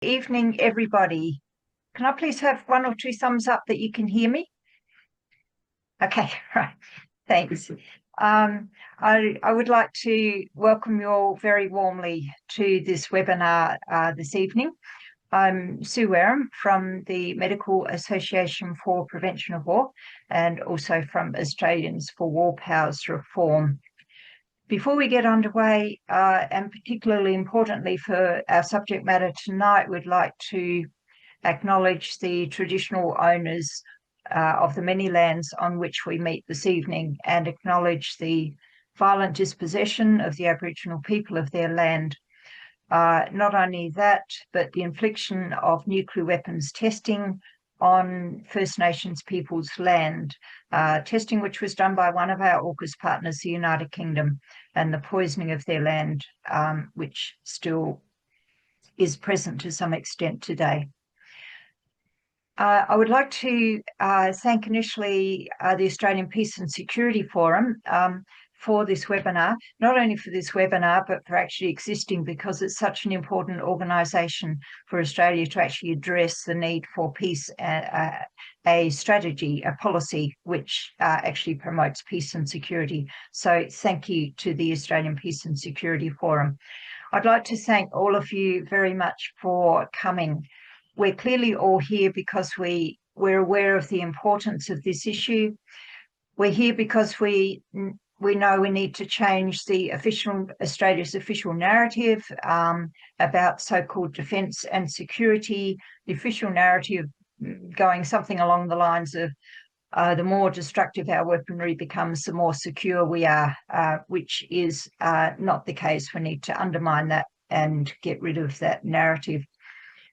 Evening, everybody. Can I please have one or two thumbs up that you can hear me? Okay, right. Thanks. I would like to welcome you all very warmly to this webinar this evening. I'm Sue Wareham from the Medical Association for Prevention of War and also from Australians for War Powers Reform. Before we get underway, and particularly importantly for our subject matter tonight, we'd like to acknowledge the traditional owners of the many lands on which we meet this evening and acknowledge the violent dispossession of the Aboriginal people of their land. Not only that, but the infliction of nuclear weapons testing on First Nations people's land, testing which was done by one of our AUKUS partners, the United Kingdom, and the poisoning of their land, which still is present to some extent today. I would like to thank initially the Australian Peace and Security Forum for this webinar, not only for this webinar, but for actually existing, because it's such an important organisation for Australia to actually address the need for peace, a strategy, a policy which actually promotes peace and security. So thank you to the Australian Peace and Security Forum. I'd like to thank all of you very much for coming. We're clearly all here because we're aware of the importance of this issue. We're here because we know we need to change the Australia's official narrative about so-called defence and security, the official narrative going something along the lines of the more destructive our weaponry becomes, the more secure we are, which is not the case. We need to undermine that and get rid of that narrative.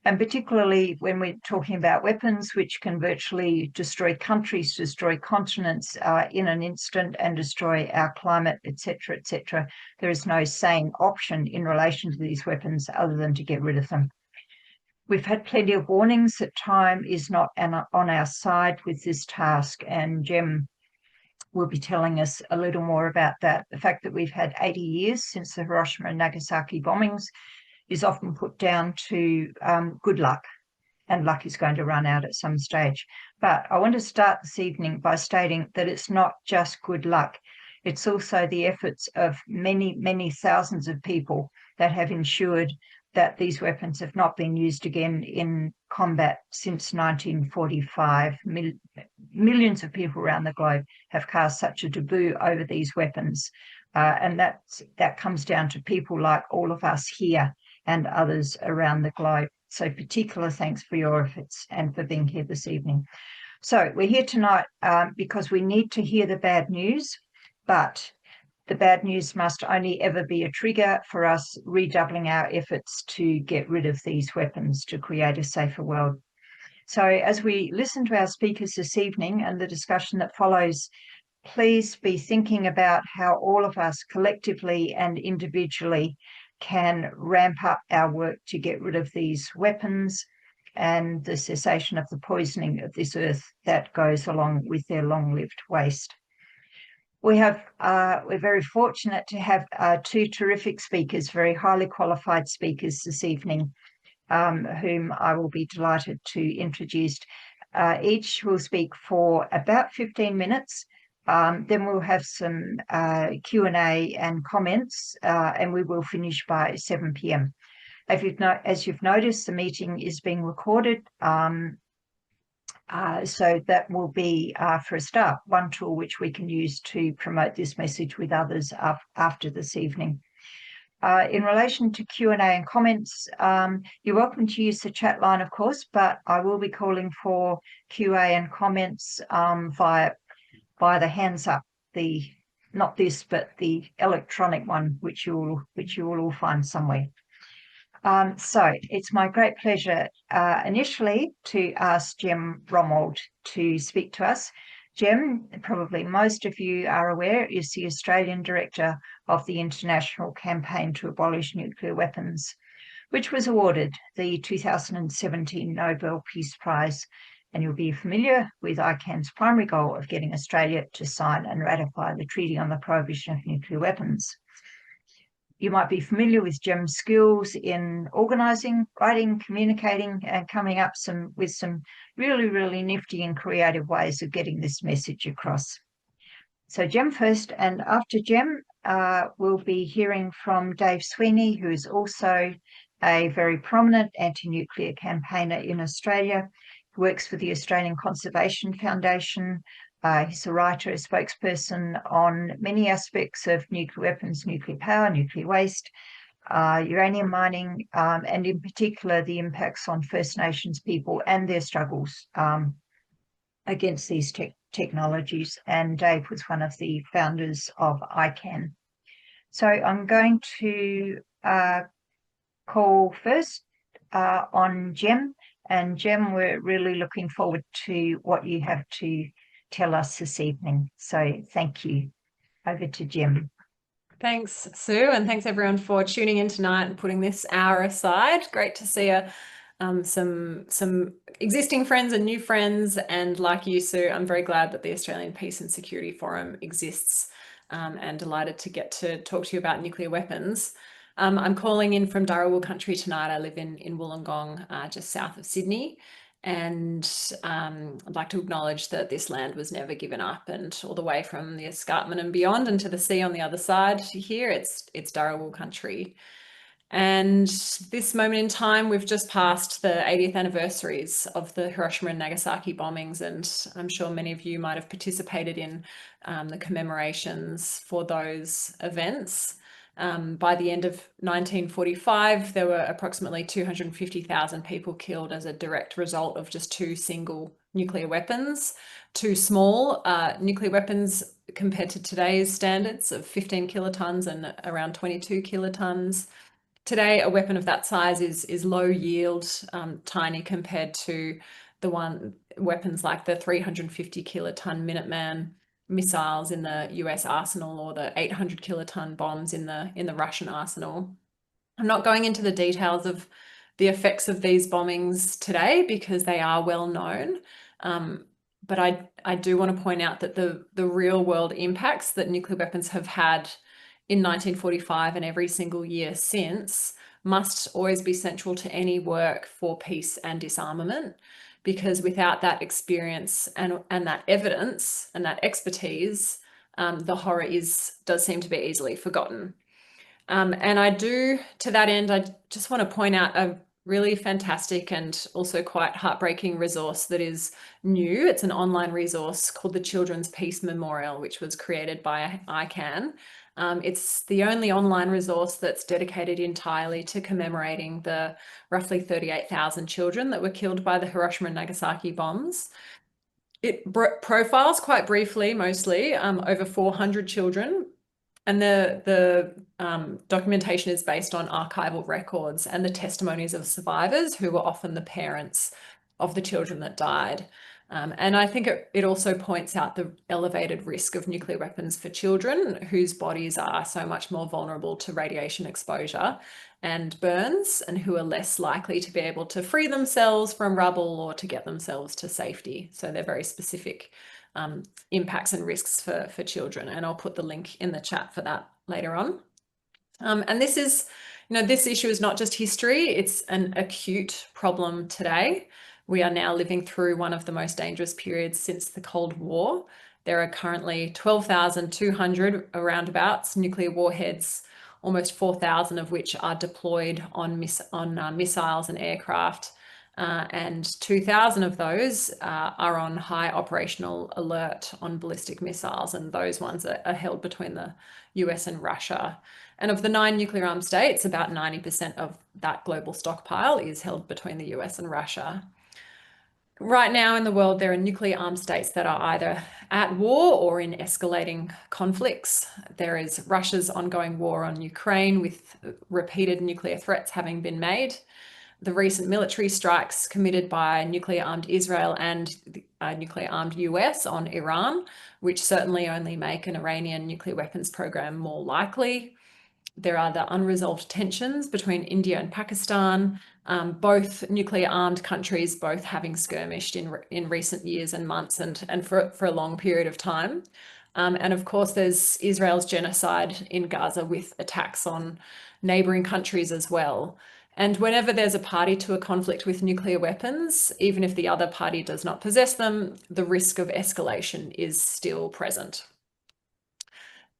And particularly when we're talking about weapons which can virtually destroy countries, destroy continents in an instant and destroy our climate, etc., etc., there is no sane option in relation to these weapons other than to get rid of them. We've had plenty of warnings that time is not on our side with this task, and Jem will be telling us a little more about that. The fact that we've had 80 years since the Hiroshima and Nagasaki bombings is often put down to good luck, and luck is going to run out at some stage. But I want to start this evening by stating that it's not just good luck. It's also the efforts of many, many thousands of people that have ensured that these weapons have not been used again in combat since 1945. Millions of people around the globe have cast such a taboo over these weapons. And that comes down to people like all of us here and others around the globe. So particular thanks for your efforts and for being here this evening. So we're here tonight because we need to hear the bad news, but the bad news must only ever be a trigger for us redoubling our efforts to get rid of these weapons to create a safer world. So as we listen to our speakers this evening and the discussion that follows, please be thinking about how all of us collectively and individually can ramp up our work to get rid of these weapons and the cessation of the poisoning of this earth that goes along with their long-lived waste. We're very fortunate to have two terrific speakers, very highly qualified speakers this evening, whom I will be delighted to introduce. Each will speak for about 15 minutes. Then we'll have some Q&A and comments, and we will finish by 7 p.m. As you've noticed, the meeting is being recorded, so that will be, for a start, one tool which we can use to promote this message with others after this evening. In relation to Q&A and comments, you're welcome to use the chat line, of course, but I will be calling for Q&A and comments via the hands up, not this, but the electronic one, which you will all find somewhere. So it's my great pleasure initially to ask Jem Romuld to speak to us. Jem, probably most of you are aware, is the Australian Director of the International Campaign to Abolish Nuclear Weapons, which was awarded the 2017 Nobel Peace Prize. And you'll be familiar with ICAN's primary goal of getting Australia to sign and ratify the Treaty on the Prohibition of Nuclear Weapons. you might be familiar with Jem's skills in organising, writing, communicating, and coming up with some really, really nifty and creative ways of getting this message across. So Jem first, and after Jem, we'll be hearing from Dave Sweeney, who is also a very prominent anti-nuclear campaigner in Australia, who works for the Australian Conservation Foundation. He's a writer, a spokesperson on many aspects of nuclear weapons, nuclear power, nuclear waste, uranium mining, and in particular the impacts on First Nations people and their struggles against these technologies. And Dave was one of the founders of ICAN. So I'm going to call first on Jem. And Jem, we're really looking forward to what you have to tell us this evening. So thank you. Over to Jem. Thanks, Sue, and thanks everyone for tuning in tonight and putting this hour aside. Great to see some existing friends and new friends, and like you, Sue, I'm very glad that the Australian Peace and Security Forum exists, and delighted to get to talk to you about nuclear weapons. I'm calling in from Dharawal country tonight. I live in Wollongong, just south of Sydney. And I'd like to acknowledge that this land was never given up, and all the way from the escarpment and beyond and to the sea on the other side here, it's Dharawal country. And this moment in time, we've just passed the 80th anniversaries of the Hiroshima and Nagasaki bombings, and I'm sure many of you might have participated in the commemorations for those events. By the end of 1945, there were approximately 250,000 people killed as a direct result of just 2 single nuclear weapons. 2 small nuclear weapons compared to today's standards of 15 kilotons and around 22 kilotons. Today, a weapon of that size is low yield, tiny compared to the weapons like the 350 kiloton Minuteman missiles in the US arsenal, or the 800 kiloton bombs in the Russian arsenal. I'm not going into the details of the effects of these bombings today because they are well known, but I do want to point out that the real world impacts that nuclear weapons have had in 1945 and every single year since must always be central to any work for peace and disarmament, because without that experience and that evidence and that expertise, the horror does seem to be easily forgotten. And to that end, I just want to point out a really fantastic and also quite heartbreaking resource that is new. It's an online resource called the Children's Peace Memorial, which was created by ICAN. It's the only online resource that's dedicated entirely to commemorating the roughly 38,000 children that were killed by the Hiroshima and Nagasaki bombs. It profiles quite briefly, mostly, over 400 children. And the documentation is based on archival records and the testimonies of survivors who were often the parents of the children that died. And I think it also points out the elevated risk of nuclear weapons for children whose bodies are so much more vulnerable to radiation exposure and burns, and who are less likely to be able to free themselves from rubble or to get themselves to safety. So they're very specific impacts and risks for children. And I'll put the link in the chat for that later on. And this issue is not just history, it's an acute problem today. We are now living through one of the most dangerous periods since the Cold War. There are currently 12,200 roundabouts nuclear warheads, almost 4,000 of which are deployed on missiles and aircraft. And 2,000 of those are on high operational alert on ballistic missiles, and those ones are held between the US and Russia. And of the 9 nuclear armed states, about 90% of that global stockpile is held between the US and Russia. Right now in the world, there are nuclear armed states that are either at war or in escalating conflicts. There is Russia's ongoing war on Ukraine, with repeated nuclear threats having been made. The recent military strikes committed by nuclear-armed Israel and nuclear-armed US on Iran, which certainly only make an Iranian nuclear weapons program more likely. There are the unresolved tensions between India and Pakistan, both nuclear-armed countries, both having skirmished in recent years and months and for a long period of time. And of course, there's Israel's genocide in Gaza with attacks on neighboring countries as well. And whenever there's a party to a conflict with nuclear weapons, even if the other party does not possess them, the risk of escalation is still present.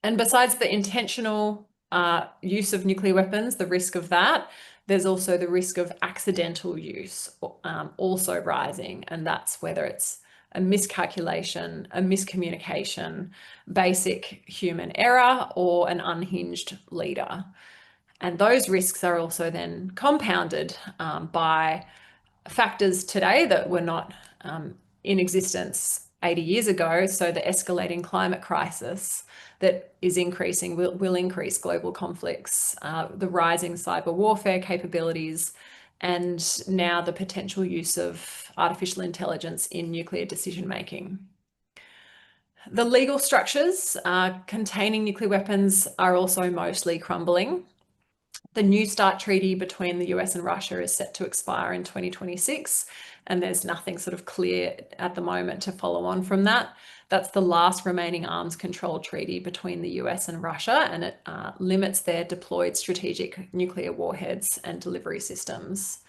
And besides the intentional use of nuclear weapons, the risk of that, there's also the risk of accidental use also rising. And that's whether it's a miscalculation, a miscommunication, basic human error, or an unhinged leader. And those risks are also then compounded by factors today that were not in existence 80 years ago. So the escalating climate crisis that is increasing, will increase global conflicts, the rising cyber warfare capabilities, and now the potential use of artificial intelligence in nuclear decision-making. The legal structures containing nuclear weapons are also mostly crumbling. The New START treaty between the US and Russia is set to expire in 2026, and there's nothing sort of clear at the moment to follow on from that. That's the last remaining arms control treaty between the US and Russia, and it limits their deployed strategic nuclear warheads and delivery systems.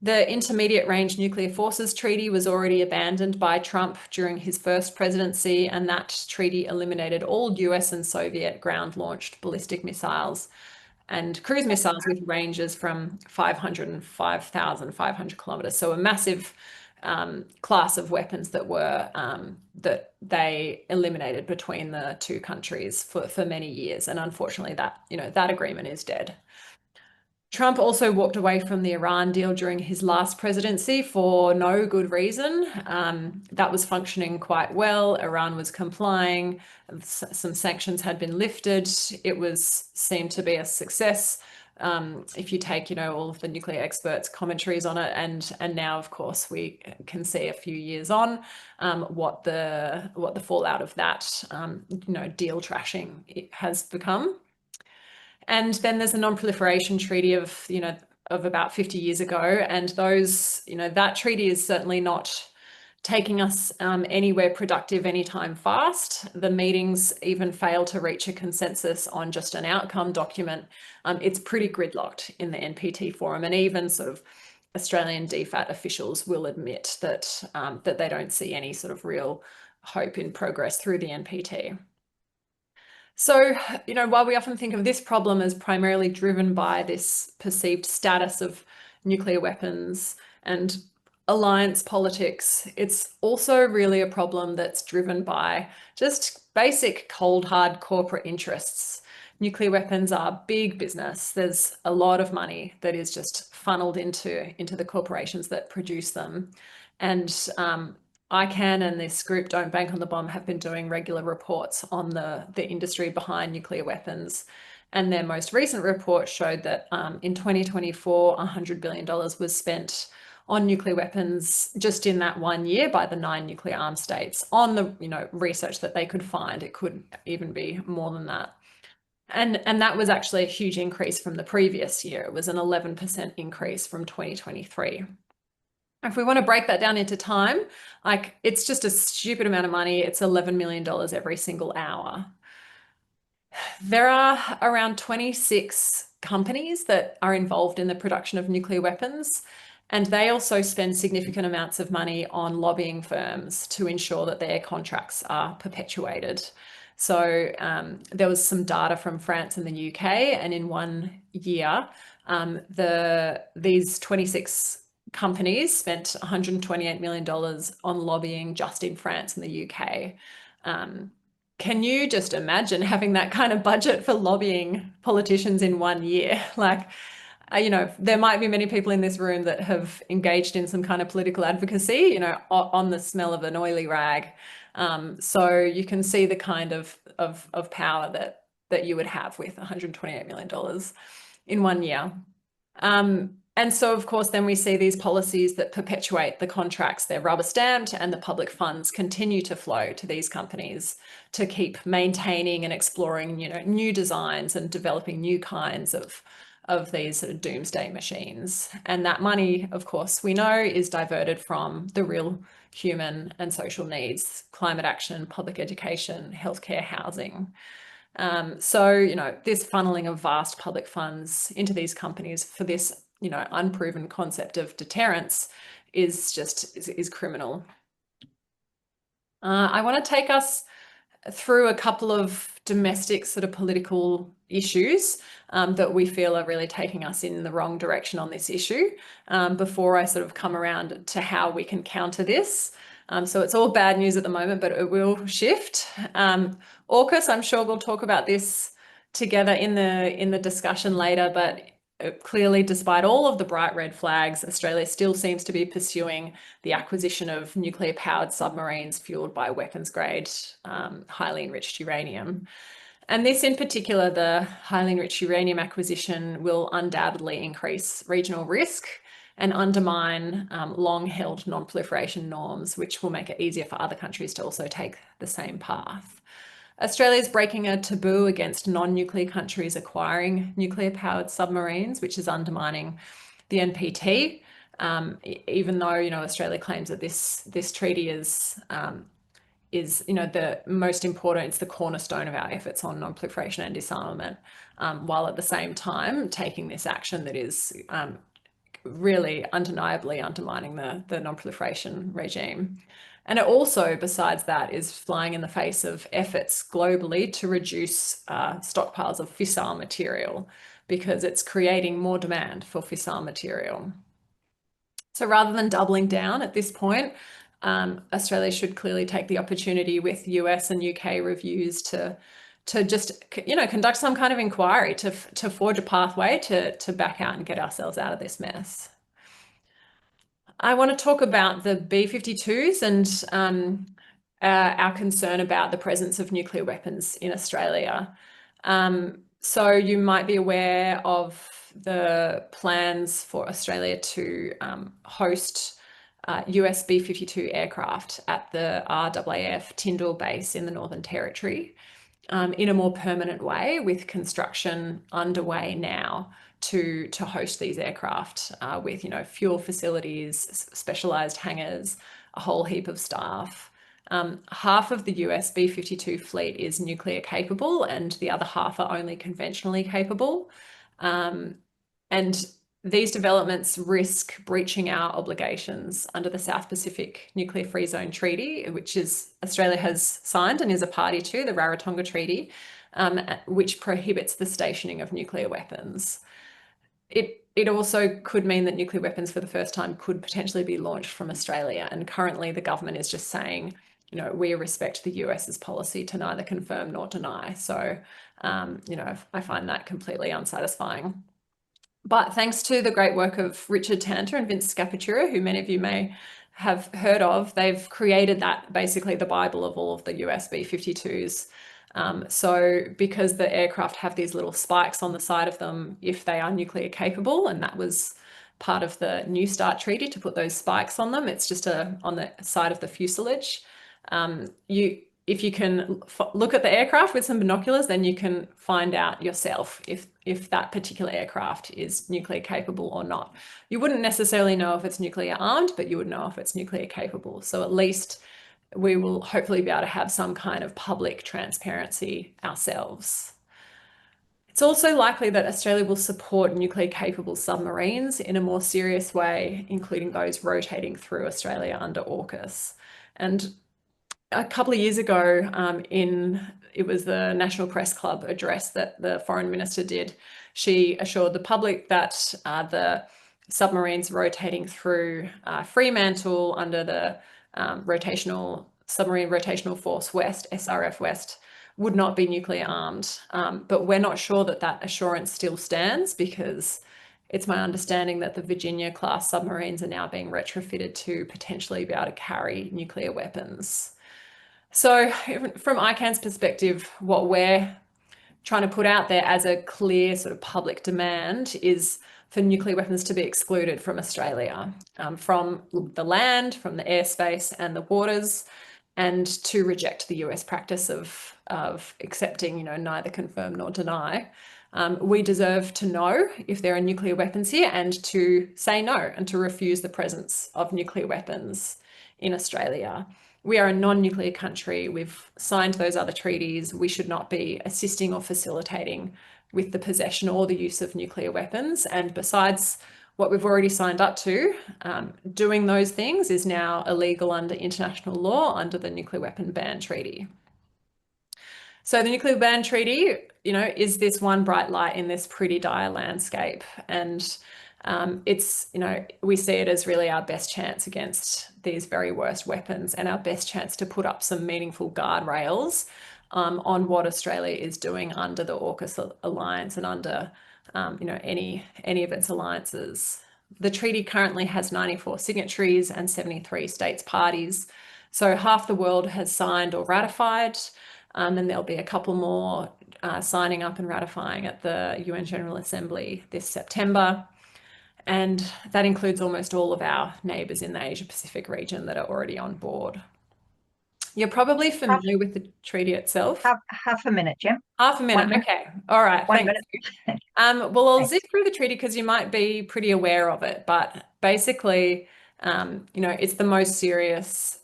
The Intermediate Range Nuclear Forces Treaty was already abandoned by Trump during his first presidency, and that treaty eliminated all US and Soviet ground-launched ballistic missiles and cruise missiles with ranges from 500 and 5,500 kilometers. So a massive class of weapons that were that they eliminated between the two countries for many years. And unfortunately, that agreement is dead. Trump also walked away from the Iran deal during his last presidency for no good reason. That was functioning quite well. Iran was complying. Some sanctions had been lifted. It seemed to be a success. If you take, all of the nuclear experts' commentaries on it, and now, of course, we can see a few years on what the fallout of that, deal trashing has become. And then there's a non-proliferation treaty of about 50 years ago. And that treaty is certainly not taking us anywhere productive anytime fast. The meetings even fail to reach a consensus on just an outcome document. It's pretty gridlocked in the NPT forum, and even sort of Australian DFAT officials will admit that they don't see any sort of real hope in progress through the NPT. So, while we often think of this problem as primarily driven by this perceived status of nuclear weapons and alliance politics, it's also really a problem that's driven by just basic cold, hard corporate interests. Nuclear weapons are big business. There's a lot of money that is just funneled into the corporations that produce them. And ICAN and this group, Don't Bank on the Bomb, have been doing regular reports on the industry behind nuclear weapons. And their most recent report showed that in 2024, $100 billion was spent on nuclear weapons just in that 1 year by the 9 nuclear armed states on the research that they could find. It could even be more than that. And that was actually a huge increase from the previous year. It was an 11% increase from 2023. If we want to break that down into time, it's just a stupid amount of money. It's $11 million every single hour. There are around 26 companies that are involved in the production of nuclear weapons, and they also spend significant amounts of money on lobbying firms to ensure that their contracts are perpetuated. So there was some data from France and the UK, and in 1 year, these 26 companies spent $128 million on lobbying just in France and the UK. Can you just imagine having that kind of budget for lobbying politicians in 1 year? There might be many people in this room that have engaged in some kind of political advocacy, on the smell of an oily rag. So you can see the kind of power that you would have with $128 million in 1 year. And so, of course, then we see these policies that perpetuate the contracts. They're rubber stamped, and the public funds continue to flow to these companies to keep maintaining and exploring, new designs and developing new kinds of these sort of doomsday machines. And that money, of course, we know is diverted from the real human and social needs: climate action, public education, healthcare, housing. So, you know, this funneling of vast public funds into these companies for this, you know, unproven concept of deterrence is criminal. I want to take us through a couple of domestic sort of political issues that we feel are really taking us in the wrong direction on this issue before I sort of come around to how we can counter this. So it's all bad news at the moment, but it will shift. AUKUS, I'm sure we'll talk about this together in the discussion later, but clearly, despite all of the bright red flags, Australia still seems to be pursuing the acquisition of nuclear-powered submarines fueled by weapons-grade, highly enriched uranium. And this in particular, the highly enriched uranium acquisition, will undoubtedly increase regional risk and undermine long-held non-proliferation norms, which will make it easier for other countries to also take the same path. Australia is breaking a taboo against non-nuclear countries acquiring nuclear-powered submarines, which is undermining the NPT. Even though, you know, Australia claims that this treaty is you know, the most important, it's the cornerstone of our efforts on non-proliferation and disarmament, while at the same time taking this action that is really undeniably undermining the non-proliferation regime. And it also, besides that, is flying in the face of efforts globally to reduce stockpiles of fissile material, because it's creating more demand for fissile material. So rather than doubling down at this point, Australia should clearly take the opportunity with US and UK reviews to just, you know, conduct some kind of inquiry to forge a pathway to back out and get ourselves out of this mess. I want to talk about the B-52s and our concern about the presence of nuclear weapons in Australia. So you might be aware of the plans for Australia to host US B-52 aircraft at the RAAF Tyndall base in the Northern Territory in a more permanent way, with construction underway now to host these aircraft with, you know, fuel facilities, specialized hangars, a whole heap of staff. Half of the US B-52 fleet is nuclear capable and the other half are only conventionally capable. And these developments risk breaching our obligations under the South Pacific Nuclear Free Zone Treaty, which Australia has signed and is a party to, the Rarotonga Treaty, which prohibits the stationing of nuclear weapons. It also could mean that nuclear weapons for the first time could potentially be launched from Australia. And currently the government is just saying, you know, we respect the US's policy to neither confirm nor deny. So, you know, I find that completely unsatisfying. But thanks to the great work of Richard Tanter and Vince Scapatura, who many of you may have heard of, they've created that, basically the Bible of all of the US B-52s. So because the aircraft have these little spikes on the side of them if they are nuclear capable, and that was part of the New START treaty to put those spikes on them. It's just on the side of the fuselage. If you can look at the aircraft with some binoculars, then you can find out yourself if that particular aircraft is nuclear capable or not. You wouldn't necessarily know if it's nuclear armed, but you would know if it's nuclear capable. So at least we will hopefully be able to have some kind of public transparency ourselves. It's also likely that Australia will support nuclear capable submarines in a more serious way, including those rotating through Australia under AUKUS. And a couple of years ago, it was the National Press Club address that the Foreign Minister did. She assured the public that the submarines rotating through Fremantle under the Submarine Rotational Force West, SRF West, would not be nuclear armed. But we're not sure that that assurance still stands, because it's my understanding that the Virginia class submarines are now being retrofitted to potentially be able to carry nuclear weapons. So from ICAN's perspective, what we're trying to put out there as a clear sort of public demand is for nuclear weapons to be excluded from Australia, from the land, from the airspace and the waters, and to reject the US practice of accepting, you know, neither confirm nor deny. We deserve to know if there are nuclear weapons here and to say no and to refuse the presence of nuclear weapons in Australia. We are a non-nuclear country. We've signed those other treaties. We should not be assisting or facilitating with the possession or the use of nuclear weapons. And besides what we've already signed up to, doing those things is now illegal under international law under the Nuclear Weapon Ban Treaty. So the Nuclear Ban Treaty, is this one bright light in this pretty dire landscape. And it's, we see it as really our best chance against these very worst weapons and our best chance to put up some meaningful guardrails on what Australia is doing under the AUKUS alliance and under, any of its alliances. The treaty currently has 94 signatories and 73 states parties. So half the world has signed or ratified, and there'll be a couple more signing up and ratifying at the UN General Assembly this September. And that includes almost all of our neighbours in the Asia-Pacific region that are already on board. You're probably familiar with the treaty itself. Half a minute, Jem. Half a minute. Okay. All right. One Thanks. minute. Well, I'll zip through the treaty because you might be pretty aware of it. But basically, it's the most serious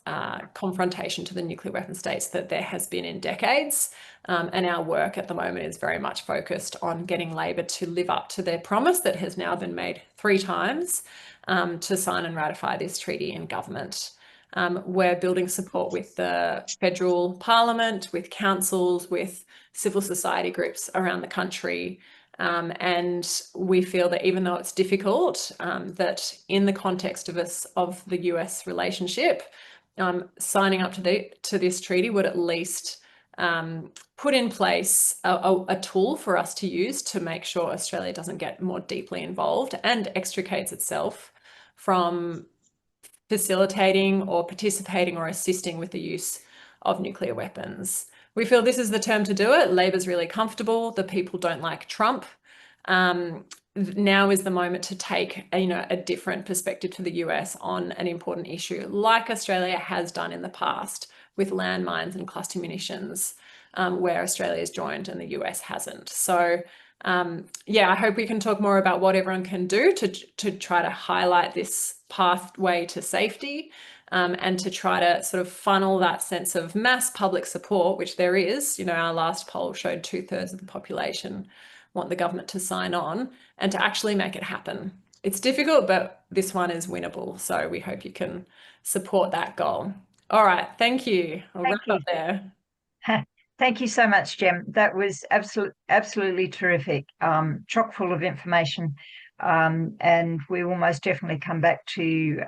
confrontation to the nuclear weapon states that there has been in decades. And our work at the moment is very much focused on getting Labor to live up to their promise that has now been made 3 times to sign and ratify this treaty in government. We're building support with the federal parliament, with councils, with civil society groups around the country. And we feel that even though it's difficult, that in the context of the US relationship, signing up to this treaty would at least put in place a tool for us to use to make sure Australia doesn't get more deeply involved and extricates itself from facilitating or participating or assisting with the use of nuclear weapons. We feel this is the term to do it. Labor's really comfortable. The people don't like Trump. Now is the moment to take a different perspective to the US on an important issue, like Australia has done in the past with landmines and cluster munitions, where Australia's joined and the US hasn't. So I hope we can talk more about what everyone can do to try to highlight this pathway to safety, and to try to sort of funnel that sense of mass public support, which there is. Our last poll showed 2/3 of the population want the government to sign on, and to actually make it happen. It's difficult, but this one is winnable. So we hope you can support that goal. All right, thank you. I'll wrap up there. Thank you so much, Jem. That was absolutely terrific, chock full of information. And we will most definitely come back to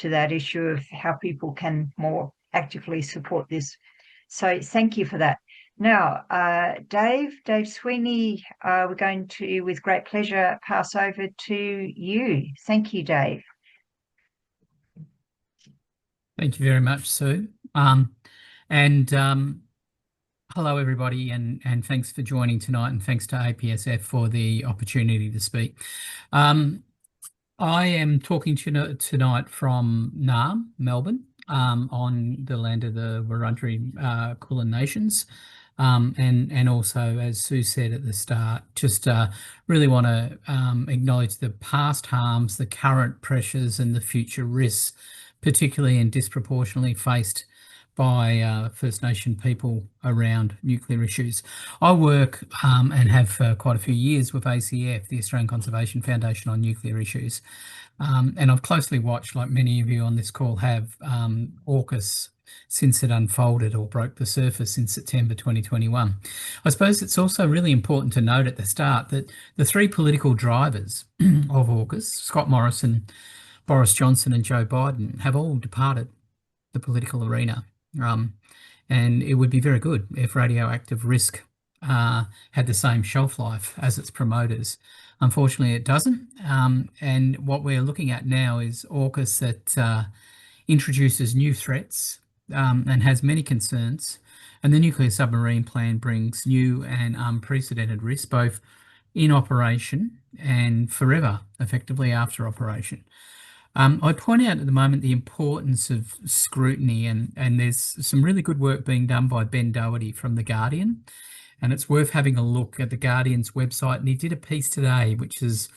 that issue of how people can more actively support this. So thank you for that. Now, Dave Sweeney, we're going to, with great pleasure, pass over to you. Thank you, Dave. Thank you very much, Sue. Hello, everybody, and thanks for joining tonight, and thanks to APSF for the opportunity to speak. I am talking to you tonight from Naarm, Melbourne, on the land of the Wurundjeri Kulin Nations. And also, as Sue said at the start, just really want to acknowledge the past harms, the current pressures and the future risks, particularly and disproportionately faced by First Nation people around nuclear issues. I work and have for quite a few years with ACF, the Australian Conservation Foundation on Nuclear Issues. And I've closely watched, like many of you on this call have, AUKUS since it unfolded or broke the surface in September 2021. I suppose it's also really important to note at the start that the 3 political drivers of AUKUS, Scott Morrison, Boris Johnson and Joe Biden, have all departed the political arena. And it would be very good if radioactive risk had the same shelf life as its promoters. Unfortunately, it doesn't. And what we're looking at now is AUKUS that introduces new threats and has many concerns. And the nuclear submarine plan brings new and unprecedented risks, both in operation and forever, effectively after operation. I point out at the moment the importance of scrutiny, and there's some really good work being done by Ben Doherty from The Guardian, and it's worth having a look at the Guardian's website. And he did a piece today, which is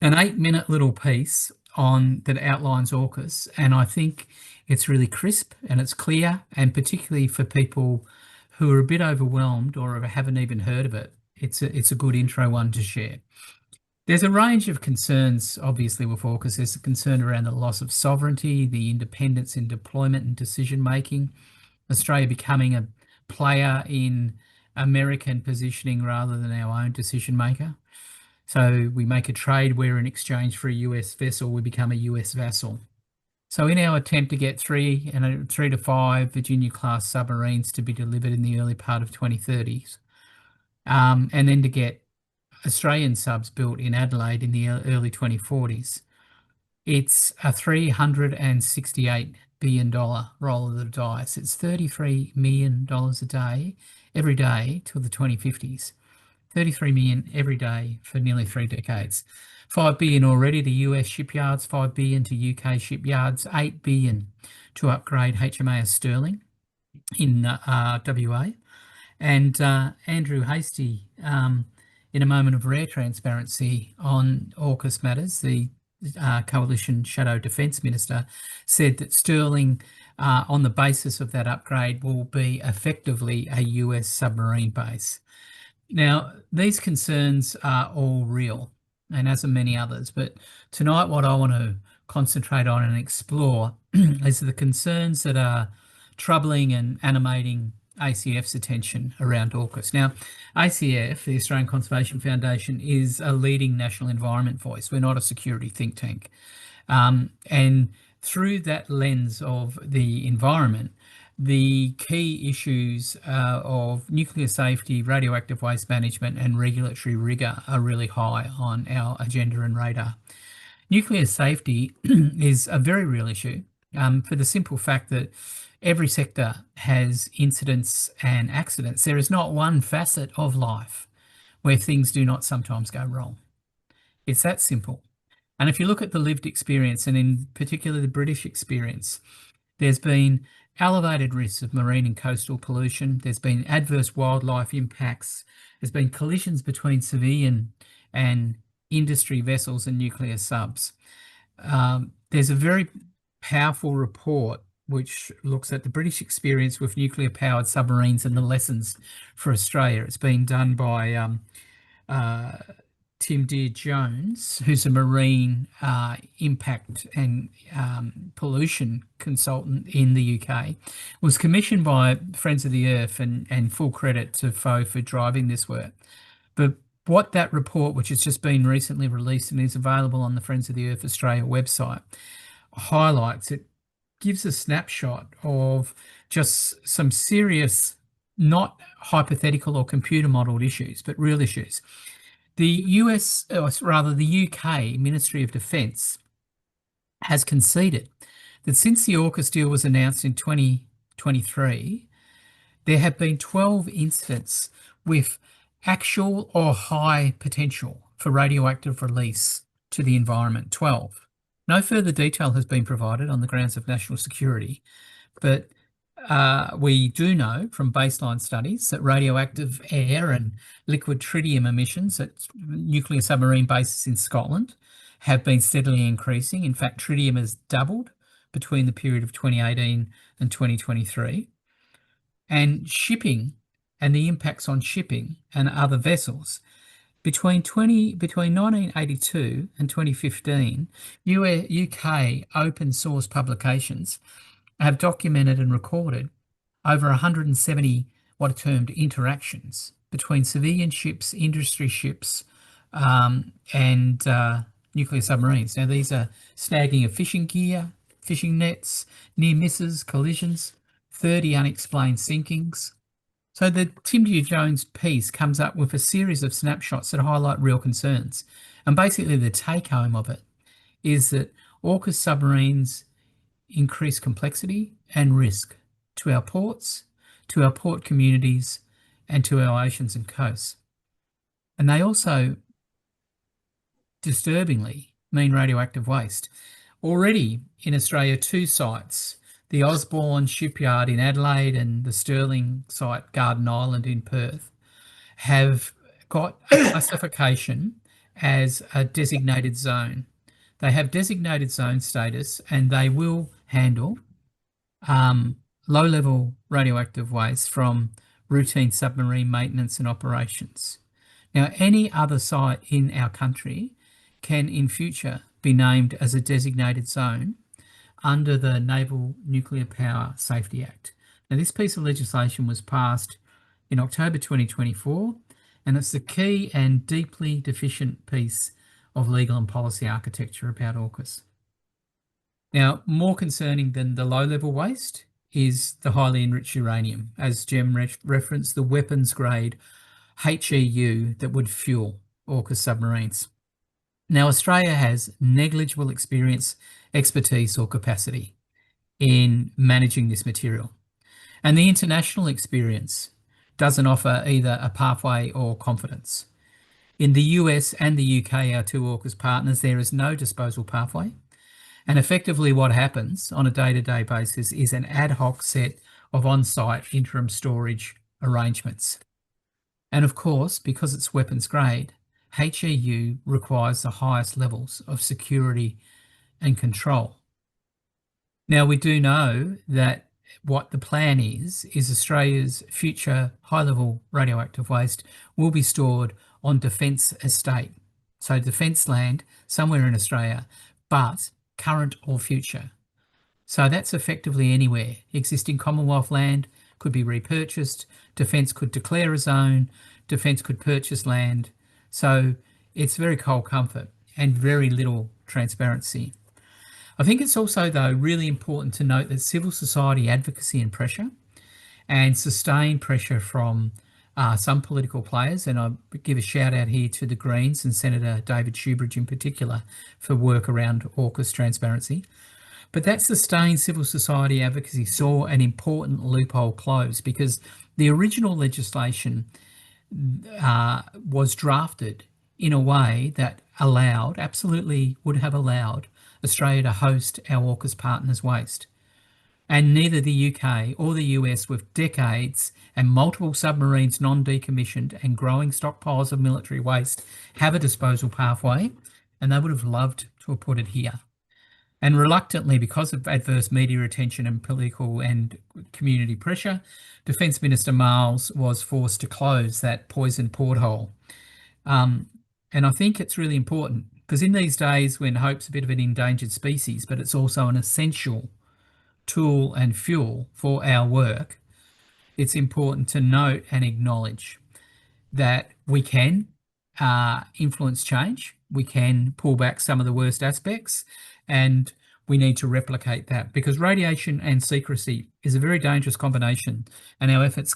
an 8-minute little piece on that outlines AUKUS, and I think it's really crisp and it's clear, and particularly for people who are a bit overwhelmed or haven't even heard of it, it's a good intro one to share. There's a range of concerns, obviously, with AUKUS. There's a concern around the loss of sovereignty, the independence in deployment and decision making, Australia becoming a player in American positioning rather than our own decision maker. So we make a trade where in exchange for a US vessel, we become a US vassal. So in our attempt to get 3 to 5 Virginia-class submarines to be delivered in the early part of 2030s, and then to get Australian subs built in Adelaide in the early 2040s, it's a $368 billion roll of the dice. It's $33 million a day, every day till the 2050s. 33 million every day for nearly 3 decades. 5 billion already to US shipyards, 5 billion to UK shipyards, 8 billion to upgrade HMAS Sterling in WA. And Andrew Hastie, in a moment of rare transparency on AUKUS matters, the Coalition Shadow Defence Minister, said that Sterling, on the basis of that upgrade, will be effectively a US submarine base. Now, these concerns are all real, and as are many others, but tonight what I want to concentrate on and explore is the concerns that are troubling and animating ACF's attention around AUKUS. Now, ACF, the Australian Conservation Foundation, is a leading national environment voice. We're not a security think tank. And through that lens of the environment, the key issues of nuclear safety, radioactive waste management and regulatory rigour are really high on our agenda and radar. Nuclear safety is a very real issue for the simple fact that every sector has incidents and accidents. There is not one facet of life where things do not sometimes go wrong. It's that simple. And if you look at the lived experience, and in particular the British experience, there's been elevated risks of marine and coastal pollution. There's been adverse wildlife impacts. There's been collisions between civilian and industry vessels and nuclear subs. There's a very powerful report which looks at the British experience with nuclear-powered submarines and the lessons for Australia. It's been done by Tim Deere-Jones, who's a marine impact and pollution consultant in the UK, was commissioned by Friends of the Earth, and full credit to Fo for driving this work. But what that report, which has just been recently released and is available on the Friends of the Earth Australia website, highlights, it gives a snapshot of just some serious, not hypothetical or computer modelled issues, but real issues. The US, or rather the UK Ministry of Defence has conceded that since the AUKUS deal was announced in 2023, there have been 12 incidents with actual or high potential for radioactive release to the environment. 12. No further detail has been provided on the grounds of national security, but we do know from baseline studies that radioactive air and liquid tritium emissions at nuclear submarine bases in Scotland have been steadily increasing. In fact, tritium has doubled between the period of 2018 and 2023. And shipping and the impacts on shipping and other vessels. Between 1982 and 2015, UK open source publications have documented and recorded over 170 what are termed interactions between civilian ships, industry ships, and nuclear submarines. Now, these are snagging of fishing gear, fishing nets, near misses, collisions, 30 unexplained sinkings. So the Tim Deere-Jones piece comes up with a series of snapshots that highlight real concerns. And basically the take home of it is that AUKUS submarines increase complexity and risk to our ports, to our port communities, and to our oceans and coasts. And they also, disturbingly, mean radioactive waste. Already in Australia, 2 sites, the Osborne shipyard in Adelaide and the Sterling site, Garden Island in Perth, have got a classification as a designated zone. They have designated zone status, and they will handle low-level radioactive waste from routine submarine maintenance and operations. Now, any other site in our country can in future be named as a designated zone under the Naval Nuclear Power Safety Act. Now, this piece of legislation was passed in October 2024, and it's the key and deeply deficient piece of legal and policy architecture about AUKUS. Now, more concerning than the low-level waste is the highly enriched uranium, as Jem referenced, the weapons-grade HEU that would fuel AUKUS submarines. Now, Australia has negligible experience, expertise or capacity in managing this material. And the international experience doesn't offer either a pathway or confidence. In the US and the UK, our two AUKUS partners, there is no disposal pathway. And effectively what happens on a day-to-day basis is an ad hoc set of on-site interim storage arrangements. And of course, because it's weapons grade, HEU requires the highest levels of security and control. Now, we do know that what the plan is Australia's future high-level radioactive waste will be stored on defence estate. So defence land somewhere in Australia, but current or future. So that's effectively anywhere. Existing Commonwealth land could be repurchased, defence could declare a zone, defence could purchase land. So it's very cold comfort and very little transparency. I think it's also, though, really important to note that civil society advocacy and pressure and sustained pressure from some political players, and I give a shout out here to the Greens and Senator David Shoebridge in particular for work around AUKUS transparency. But that sustained civil society advocacy saw an important loophole close, because the original legislation was drafted in a way that absolutely would have allowed Australia to host our AUKUS partners' waste. And neither the UK or the US, with decades and multiple submarines non-decommissioned and growing stockpiles of military waste, have a disposal pathway, and they would have loved to have put it here. And reluctantly, because of adverse media attention and political and community pressure, Defence Minister Miles was forced to close that poisoned porthole. And I think it's really important, because in these days when hope's a bit of an endangered species, but it's also an essential tool and fuel for our work, it's important to note and acknowledge that we can influence change, we can pull back some of the worst aspects, and we need to replicate that, because radiation and secrecy is a very dangerous combination, and our efforts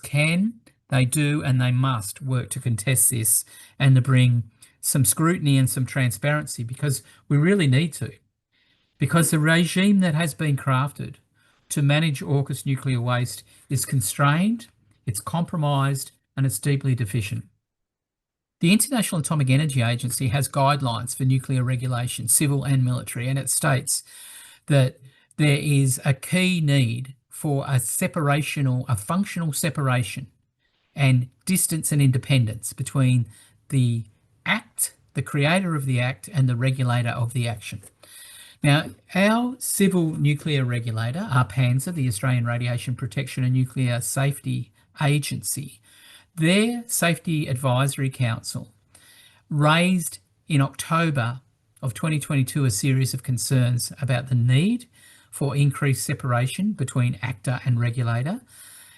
they do and they must work to contest this and to bring some scrutiny and some transparency, because we really need to. Because the regime that has been crafted to manage AUKUS nuclear waste is constrained, it's compromised, and it's deeply deficient. The International Atomic Energy Agency has guidelines for nuclear regulation, civil and military, and it states that there is a key need for a functional separation and distance and independence between the Act, the creator of the Act, and the regulator of the action. Now, our civil nuclear regulator, ARPANSA, the Australian Radiation Protection and Nuclear Safety Agency, their Safety Advisory Council raised in October of 2022 a series of concerns about the need for increased separation between actor and regulator.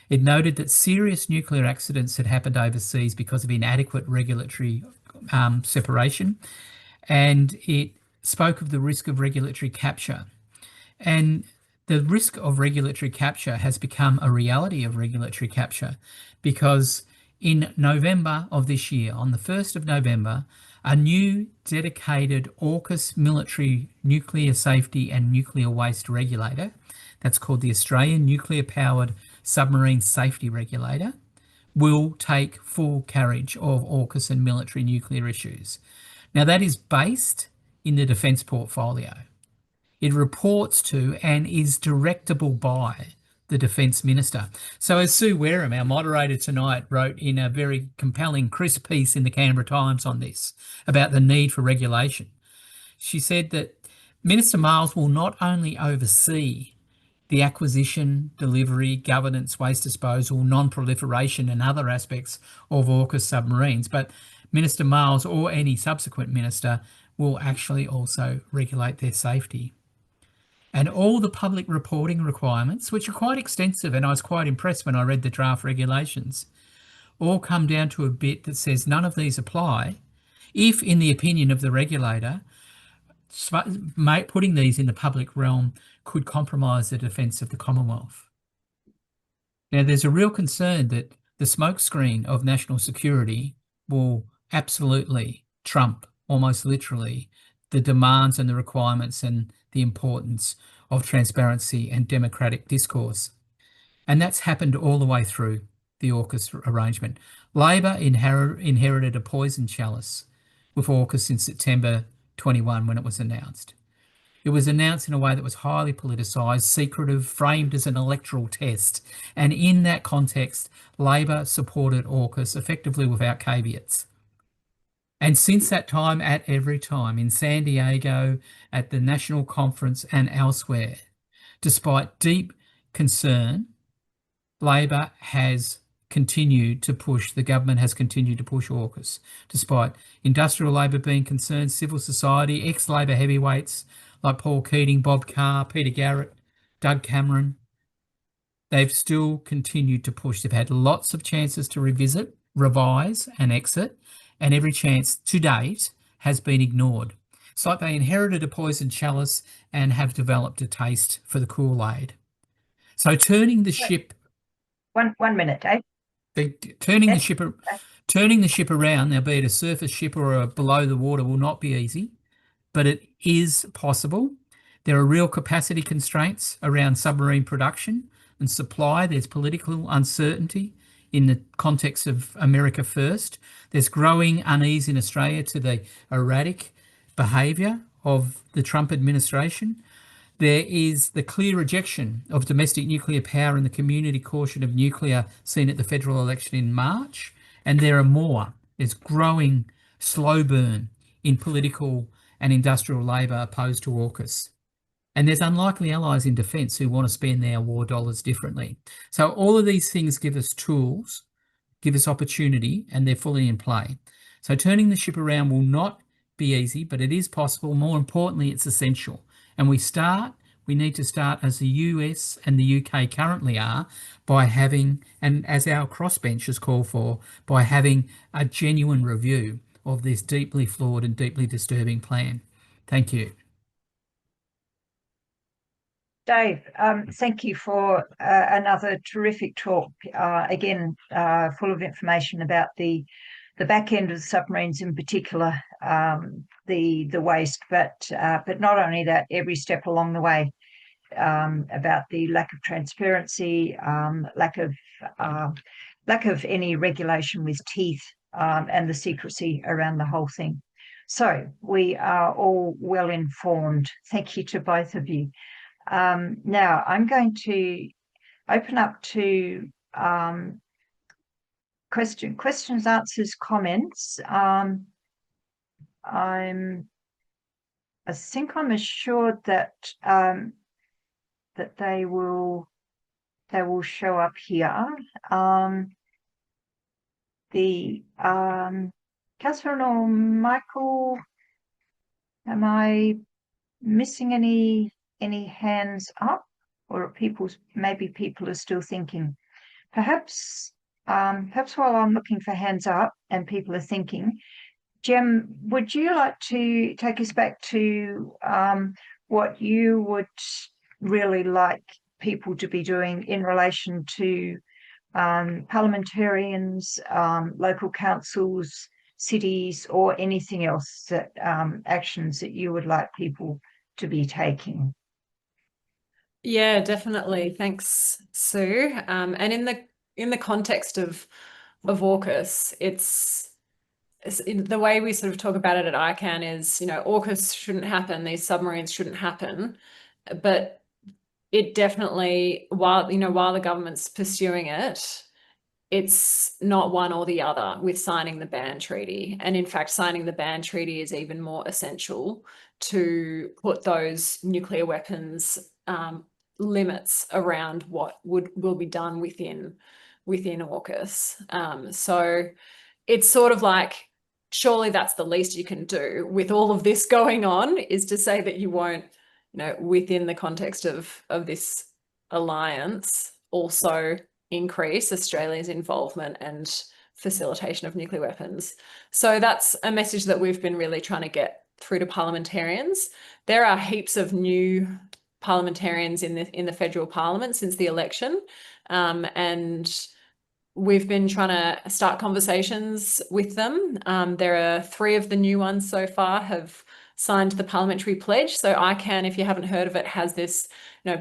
It noted that serious nuclear accidents had happened overseas because of inadequate regulatory separation, and it spoke of the risk of regulatory capture. And the risk of regulatory capture has become a reality of regulatory capture, because in November of this year, on the 1st of November, a new dedicated AUKUS military nuclear safety and nuclear waste regulator, that's called the Australian Nuclear Powered Submarine Safety Regulator, will take full carriage of AUKUS and military nuclear issues. Now, that is based in the defence portfolio. It reports to and is directable by the Defence Minister. So as Sue Wareham, our moderator tonight, wrote in a very compelling, crisp piece in the Canberra Times on this, about the need for regulation, she said that Minister Miles will not only oversee the acquisition, delivery, governance, waste disposal, non-proliferation and other aspects of AUKUS submarines, but Minister Miles or any subsequent minister will actually also regulate their safety. And all the public reporting requirements, which are quite extensive, and I was quite impressed when I read the draft regulations, all come down to a bit that says none of these apply if, in the opinion of the regulator, putting these in the public realm could compromise the defence of the Commonwealth. Now, there's a real concern that the smokescreen of national security will absolutely trump, almost literally, the demands and the requirements and the importance of transparency and democratic discourse. And that's happened all the way through the AUKUS arrangement. Labor inherited a poison chalice with AUKUS in September 21 when it was announced. It was announced in a way that was highly politicised, secretive, framed as an electoral test. And in that context, Labor supported AUKUS effectively without caveats. And since that time, at every time, in San Diego, at the National Conference and elsewhere, despite deep concern, Labor has continued to push, the government has continued to push AUKUS, despite industrial Labor being concerned, civil society, ex-Labor heavyweights like Paul Keating, Bob Carr, Peter Garrett, Doug Cameron. They've still continued to push. They've had lots of chances to revisit, revise and exit, and every chance to date has been ignored. It's like they inherited a poison chalice and have developed a taste for the Kool-Aid. So turning the ship... One minute, Dave. Turning the ship around, now be it a surface ship or a below the water, will not be easy, but it is possible. There are real capacity constraints around submarine production and supply. There's political uncertainty in the context of America First. There's growing unease in Australia to the erratic behaviour of the Trump administration. There is the clear rejection of domestic nuclear power and the community caution of nuclear seen at the federal election in March. And there are more. There's growing slow burn in political and industrial Labor opposed to AUKUS. And there's unlikely allies in defence who want to spend their war dollars differently. So all of these things give us tools, give us opportunity, and they're fully in play. So turning the ship around will not be easy, but it is possible. More importantly, it's essential. And we need to start as the US and the UK currently are, by having, and as our crossbenchers call for, by having a genuine review of this deeply flawed and deeply disturbing plan. Thank you. Dave, thank you for another terrific talk. Again, full of information about the back end of the submarines, in particular, the waste, but not only that, every step along the way, about the lack of transparency, lack of any regulation with teeth, and the secrecy around the whole thing. So we are all well informed. Thank you to both of you. Now I'm going to open up to questions, answers, comments. I think I'm assured that that they will show up here. Catherine or Michael, am I missing any hands up, or maybe people are still thinking? Perhaps while I'm looking for hands up and people are thinking, Jem, would you like to take us back to what you would really like people to be doing in relation to parliamentarians, local councils, cities, or anything else, that actions that you would like people to be taking? Yeah, definitely. Thanks, Sue. And in the context of AUKUS, it's the way we sort of talk about it at ICAN is, AUKUS shouldn't happen, these submarines shouldn't happen, but it definitely, while the government's pursuing it, it's not one or the other with signing the ban treaty. And in fact, signing the ban treaty is even more essential to put those nuclear weapons limits around what will be done within AUKUS. So it's sort of like, surely that's the least you can do with all of this going on, is to say that you won't, within the context of this alliance, also increase Australia's involvement and facilitation of nuclear weapons. So that's a message that we've been really trying to get through to parliamentarians. There are heaps of new parliamentarians in the federal parliament since the election, and we've been trying to start conversations with them. There are 3 of the new ones so far have signed the parliamentary pledge. So ICAN, if you haven't heard of it, has this,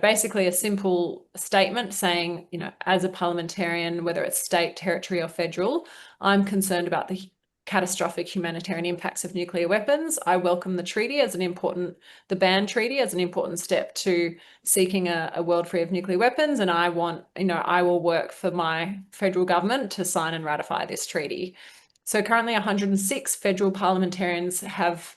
basically a simple statement saying, as a parliamentarian, whether it's state, territory or federal, I'm concerned about the catastrophic humanitarian impacts of nuclear weapons. I welcome the treaty as the ban treaty as an important step to seeking a world free of nuclear weapons. And I will work for my federal government to sign and ratify this treaty. So currently 106 federal parliamentarians have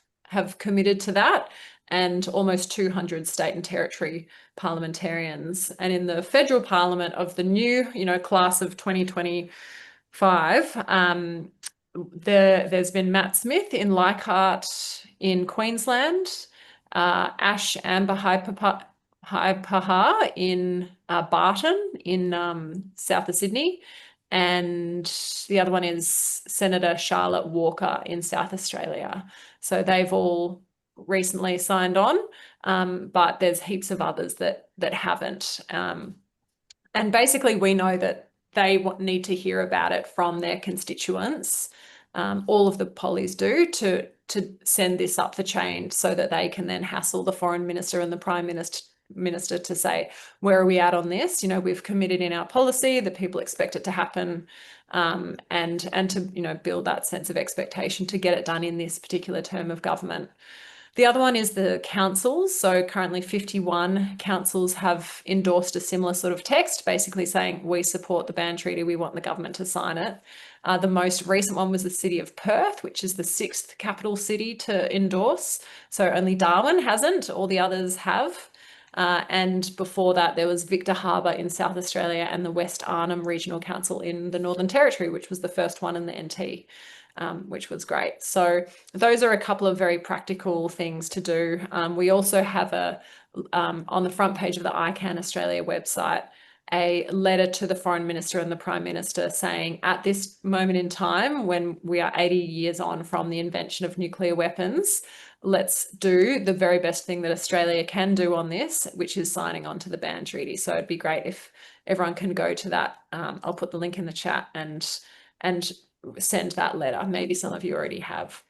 committed to that, and almost 200 state and territory parliamentarians. And in the federal parliament of the new, class of 2025, there's been Matt Smith in Leichhardt in Queensland, Ash Amberhaipaha in Barton in south of Sydney, and the other one is Senator Charlotte Walker in South Australia. So they've all recently signed on, but there's heaps of others that haven't. And basically we know that they need to hear about it from their constituents. All of the pollies do, to send this up the chain so that they can then hassle the foreign minister and the prime minister to say, where are we at on this? We've committed in our policy that people expect it to happen, and to build that sense of expectation to get it done in this particular term of government. The other one is the councils. So currently 51 councils have endorsed a similar sort of text, basically saying we support the ban treaty, we want the government to sign it. The most recent one was the city of Perth, which is the 6th capital city to endorse. So only Darwin hasn't, all the others have. And before that, there was Victor Harbour in South Australia and the West Arnhem Regional Council in the Northern Territory, which was the first one in the NT, which was great. So those are a couple of very practical things to do. We also have on the front page of the ICAN Australia website, a letter to the foreign minister and the prime minister saying, at this moment in time, when we are 80 years on from the invention of nuclear weapons, let's do the very best thing that Australia can do on this, which is signing on to the ban treaty. So it'd be great if everyone can go to that. I'll put the link in the chat and send that letter. Maybe some of you already have.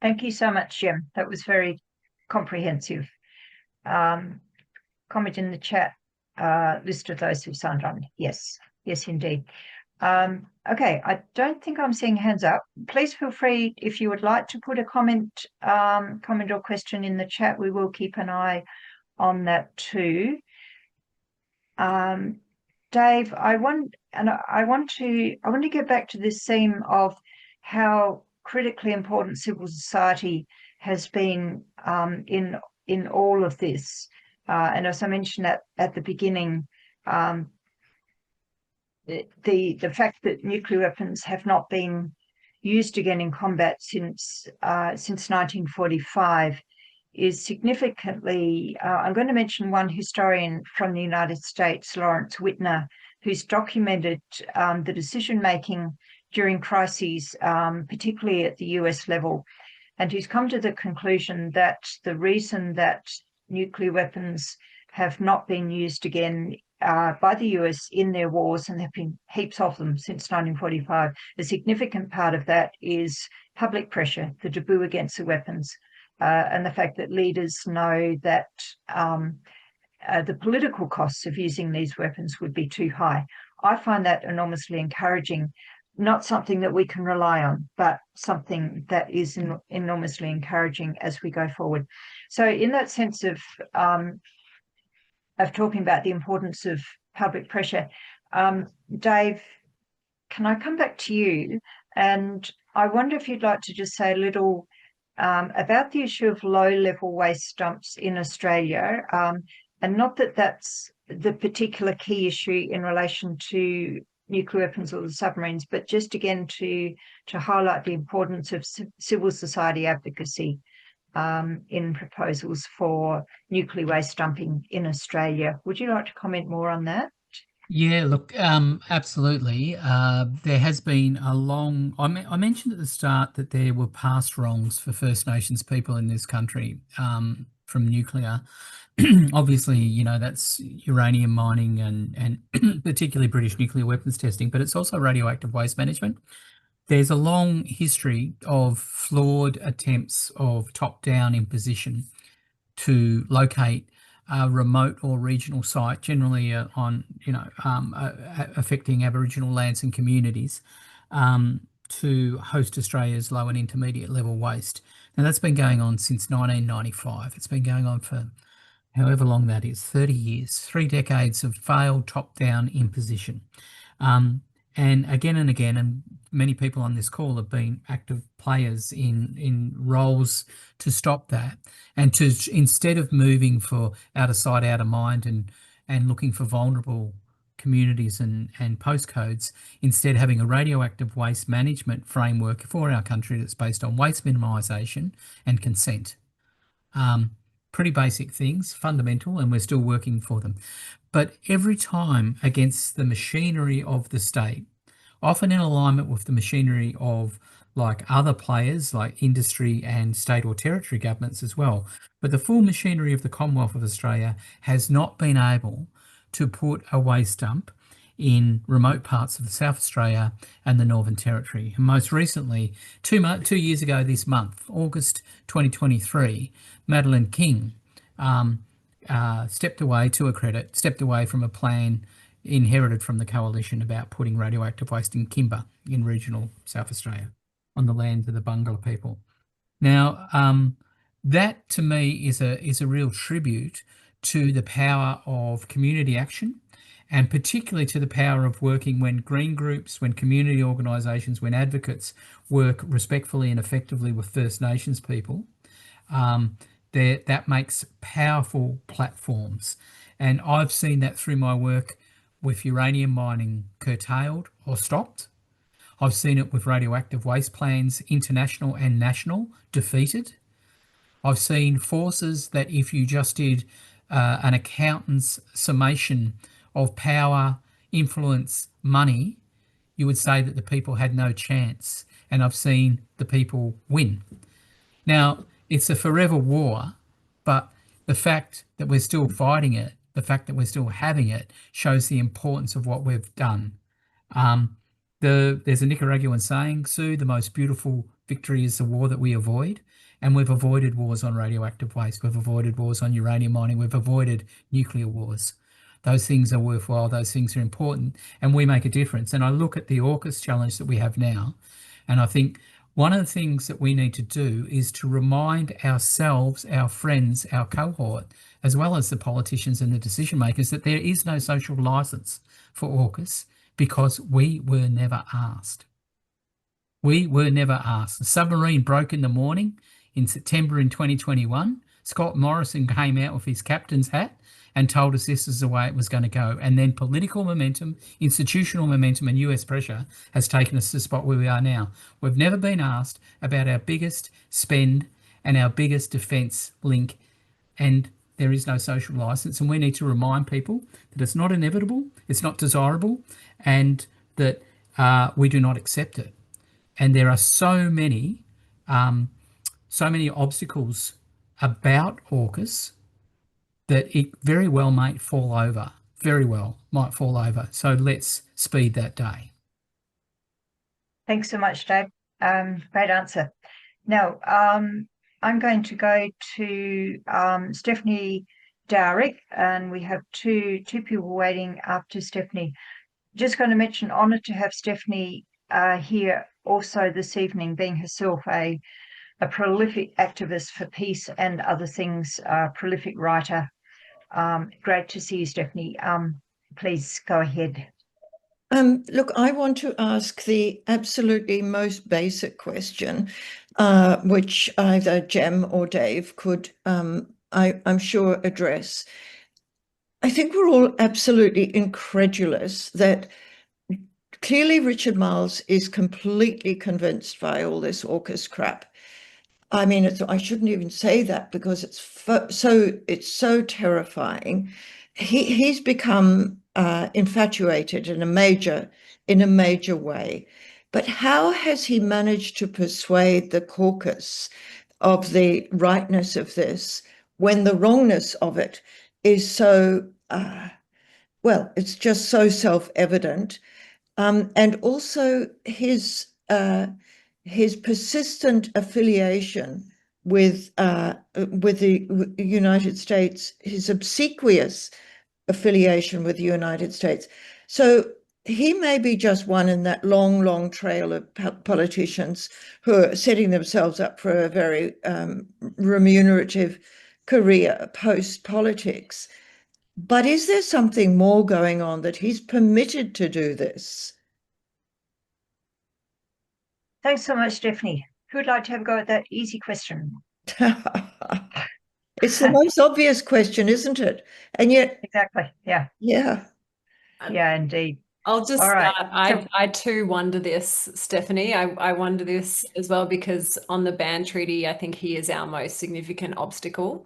Thank you so much, Jim. That was very comprehensive. Comment in the chat, list of those who've signed on. Yes, indeed. Okay, I don't think I'm seeing hands up. Please feel free, if you would like to put a comment or question in the chat. We will keep an eye on that too. Dave, I want to get back to this theme of how critically important civil society has been in all of this. And as I mentioned at the beginning, the fact that nuclear weapons have not been used again in combat since 1945 is significantly. I'm going to mention one historian from the United States, Lawrence Whitner, who's documented the decision-making during crises, particularly at the US level, and who's come to the conclusion that the reason that nuclear weapons have not been used again by the US in their wars, and there have been heaps of them since 1945, a significant part of that is public pressure, the taboo against the weapons, and the fact that leaders know that the political costs of using these weapons would be too high. I find that enormously encouraging. not something that we can rely on, but something that is enormously encouraging as we go forward. So in that sense of talking about the importance of public pressure, Dave, can I come back to you? And I wonder if you'd like to just say a little about the issue of low-level waste dumps in Australia, and not that that's the particular key issue in relation to nuclear weapons or the submarines, but just again to highlight the importance of civil society advocacy in proposals for nuclear waste dumping in Australia. Would you like to comment more on that? Yeah, look, absolutely. There has been a long, I mentioned at the start that there were past wrongs for First Nations people in this country from nuclear. Obviously, you know, that's uranium mining and particularly British nuclear weapons testing, but it's also radioactive waste management. There's a long history of flawed attempts of top-down imposition to locate a remote or regional site, generally on, you know, affecting Aboriginal lands and communities, to host Australia's low and intermediate level waste. Now, that's been going on since 1995. It's been going on for however long that is, 30 years, 3 decades of failed top-down imposition. And again, and many people on this call have been active players in roles to stop that, and to, instead of moving for out of sight, out of mind, and looking for vulnerable communities and postcodes, instead having a radioactive waste management framework for our country that's based on waste minimisation and consent. Pretty basic things, fundamental, and we're still working for them. But every time against the machinery of the state, often in alignment with the machinery of like other players like industry and state or territory governments as well, but the full machinery of the Commonwealth of Australia has not been able to put a waste dump in remote parts of South Australia and the Northern Territory. And most recently, 2 years ago this month, August 2023, Madeleine King stepped away from a plan inherited from the coalition about putting radioactive waste in Kimba in regional South Australia on the land of the Bungala people. Now, that to me is a real tribute to the power of community action, and particularly to the power of working when green groups, when community organisations, when advocates work respectfully and effectively with First Nations people. That makes powerful platforms. And I've seen that through my work with uranium mining curtailed or stopped. I've seen it with radioactive waste plans, international and national, defeated. I've seen forces that if you just did an accountant's summation of power, influence, money, you would say that the people had no chance. And I've seen the people win. Now, it's a forever war, but the fact that we're still fighting it, the fact that we're still having it, shows the importance of what we've done. There's a Nicaraguan saying, Sue, the most beautiful victory is the war that we avoid. And we've avoided wars on radioactive waste. We've avoided wars on uranium mining. We've avoided nuclear wars. Those things are worthwhile. Those things are important. And we make a difference. And I look at the AUKUS challenge that we have now, and I think one of the things that we need to do is to remind ourselves, our friends, our cohort, as well as the politicians and the decision makers, that there is no social licence for AUKUS because we were never asked. We were never asked. The submarine broke in the morning in September in 2021. Scott Morrison came out with his captain's hat and told us this is the way it was going to go. And then political momentum, institutional momentum, and US pressure has taken us to the spot where we are now. We've never been asked about our biggest spend and our biggest defence link, and there is no social licence. And we need to remind people that it's not inevitable, it's not desirable, and that we do not accept it. And there are so many obstacles about AUKUS that it very well might fall over, So let's speed that day. Thanks so much, Dave. Great answer. Now, I'm going to go to Stephanie Dowrick, and we have two people waiting after Stephanie. Just going to mention, honoured to have Stephanie here also this evening, being herself a prolific activist for peace and other things, prolific writer. Great to see you, Stephanie. Please go ahead. Look, I want to ask the absolutely most basic question, which either Jem or Dave could, I'm sure, address. I think we're all absolutely incredulous that clearly Richard Marles is completely convinced by all this AUKUS crap. I mean, I shouldn't even say that because it's so terrifying. He's become infatuated in a major way. But how has he managed to persuade the caucus of the rightness of this when the wrongness of it is so, well, it's just so self-evident? And also his persistent affiliation with the United States, his obsequious affiliation with the United States. So he may be just one in that long trail of politicians who are setting themselves up for a very remunerative career post-politics. But is there something more going on that he's permitted to do this? Thanks so much, Stephanie. Who would like to have a go at that easy question? It's the most obvious question, isn't it? And yet, exactly. Yeah. Yeah. Yeah, indeed. I'll just All right. start. I too wonder this, Stephanie. I wonder this as well because on the ban treaty, I think he is our most significant obstacle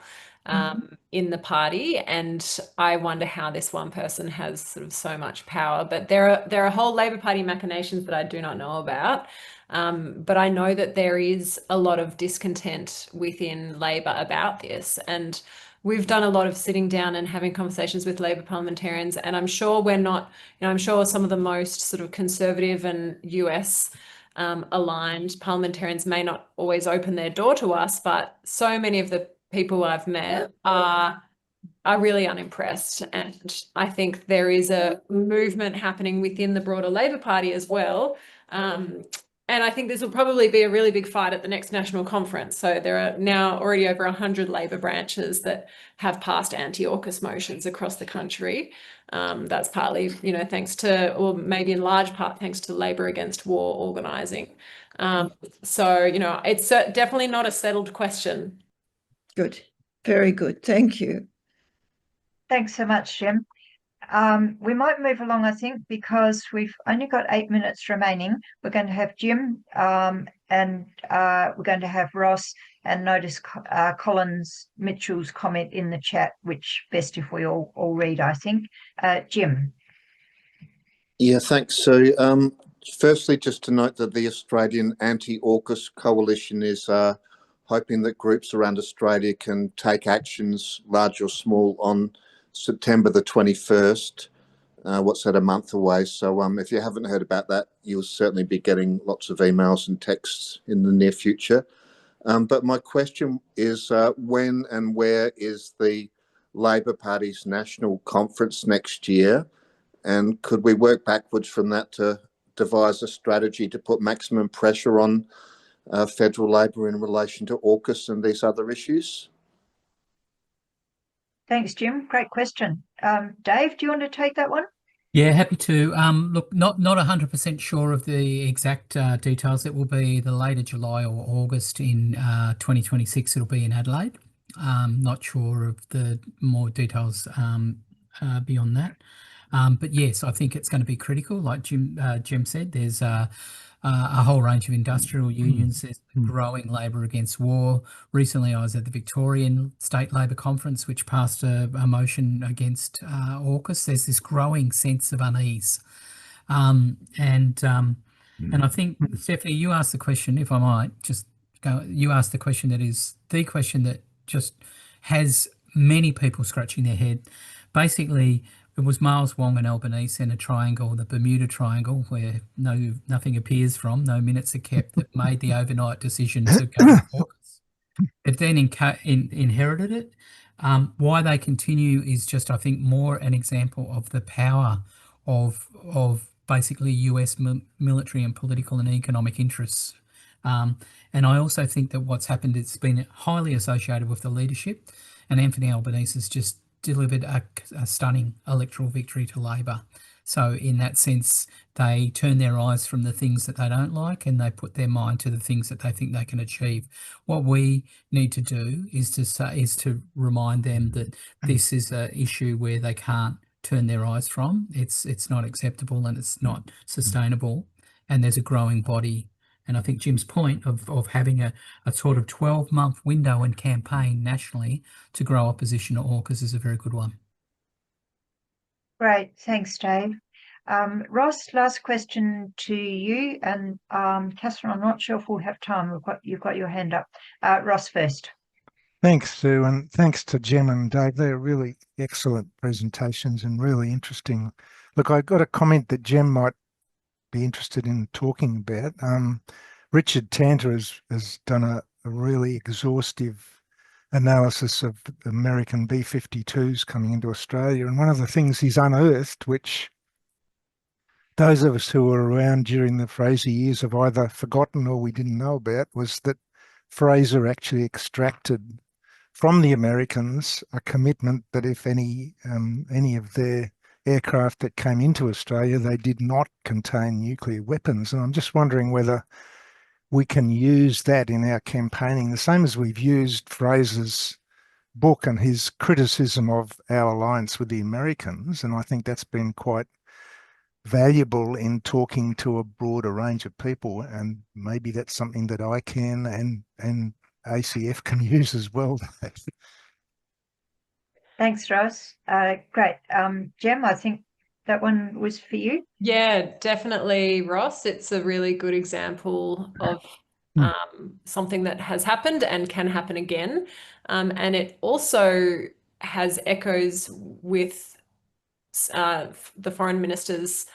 in the party, and I wonder how this one person has sort of so much power. But there are whole Labor Party machinations that I do not know about. But I know that there is a lot of discontent within Labor about this, and we've done a lot of sitting down and having conversations with Labor parliamentarians, and I'm sure we're not, I'm sure some of the most sort of conservative and US aligned parliamentarians may not always open their door to us, but so many of the people I've met are really unimpressed. And I think there is a movement happening within the broader Labor Party as well. And I think this will probably be a really big fight at the next national conference. So there are now already over 100 Labor branches that have passed anti-AUKUS motions across the country. That's partly, thanks to, or maybe in large part, thanks to Labor Against War organising. So, it's definitely not a settled question. Good. Very good. Thank you. Thanks so much, Jim. We might move along, I think, because we've only got 8 minutes remaining. We're going to have Jim and we're going to have Ross, and notice Collins Mitchell's comment in the chat, which best if we all read, I think. Jim. Yeah, thanks, Sue. Firstly, just to note that the Australian Anti-AUKUS Coalition is hoping that groups around Australia can take actions, large or small, on September the 21st. What's that, a month away? So if you haven't heard about that, you'll certainly be getting lots of emails and texts in the near future. But my question is, when and where is the Labor Party's national conference next year? And could we work backwards from that to devise a strategy to put maximum pressure on federal Labor in relation to AUKUS and these other issues? Thanks, Jim. Great question. Dave, do you want to take that one? Yeah, happy to. Look, not 100% sure of the exact details. It will be either later July or August in 2026. It'll be in Adelaide. Not sure of the more details beyond that. But yes, I think it's going to be critical. Like Jim said, there's a whole range of industrial unions. There's growing Labor Against War. Recently, I was at the Victorian State Labor Conference, which passed a motion against AUKUS. There's this growing sense of unease. And I think, Stephanie, you asked the question, if I might, just go, you asked the question that is the question that just has many people scratching their head. Basically, it was Miles Wong and Albanese in a triangle, the Bermuda Triangle, where nothing appears from, no minutes are kept, that made the overnight decision to go to AUKUS. They've then inherited it. Why they continue is just, I think, more an example of the power of basically US military and political and economic interests. And I also think that what's happened, it's been highly associated with the leadership, and Anthony Albanese has just delivered a stunning electoral victory to Labor. So in that sense, they turn their eyes from the things that they don't like and they put their mind to the things that they think they can achieve. What we need to do is to remind them that this is an issue where they can't turn their eyes from. It's not acceptable and it's not sustainable. And there's a growing body. And I think Jim's point of having a sort of 12-month window and campaign nationally to grow opposition to AUKUS is a very good one. Great, thanks, Dave. Ross, last question to you, and Catherine, I'm not sure if we'll have time. You've got your hand up. Ross first. Thanks, Sue, and thanks to Jem and Dave. They're really excellent presentations and really interesting. Look, I got a comment that Jem might be interested in talking about. Richard Tanter has done a really exhaustive analysis of American B-52s coming into Australia, and one of the things he's unearthed, which those of us who were around during the Fraser years have either forgotten or we didn't know about, was that Fraser actually extracted from the Americans a commitment that if any of their aircraft that came into Australia, they did not contain nuclear weapons. And I'm just wondering whether we can use that in our campaigning, the same as we've used Fraser's book and his criticism of our alliance with the Americans. And I think that's been quite valuable in talking to a broader range of people. And maybe that's something that ICAN and ACF can use as well. Thanks, Ross. Great. Jem, I think that one was for you. Yeah, definitely, Ross. It's a really good example of something that has happened and can happen again. And it also has echoes with the Foreign Minister's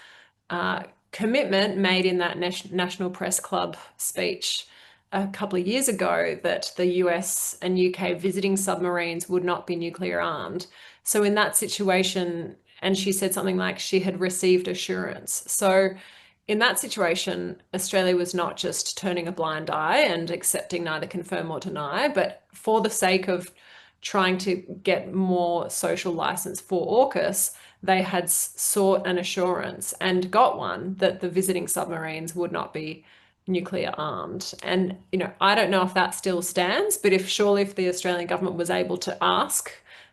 commitment made in that National Press Club speech a couple of years ago that the US and UK visiting submarines would not be nuclear armed. So in that situation, and she said something like she had received assurance. So in that situation, Australia was not just turning a blind eye and accepting neither confirm or deny, but for the sake of trying to get more social license for AUKUS, they had sought an assurance and got one that the visiting submarines would not be nuclear armed. And, you know, I don't know if that still stands, but if the Australian government was able to ask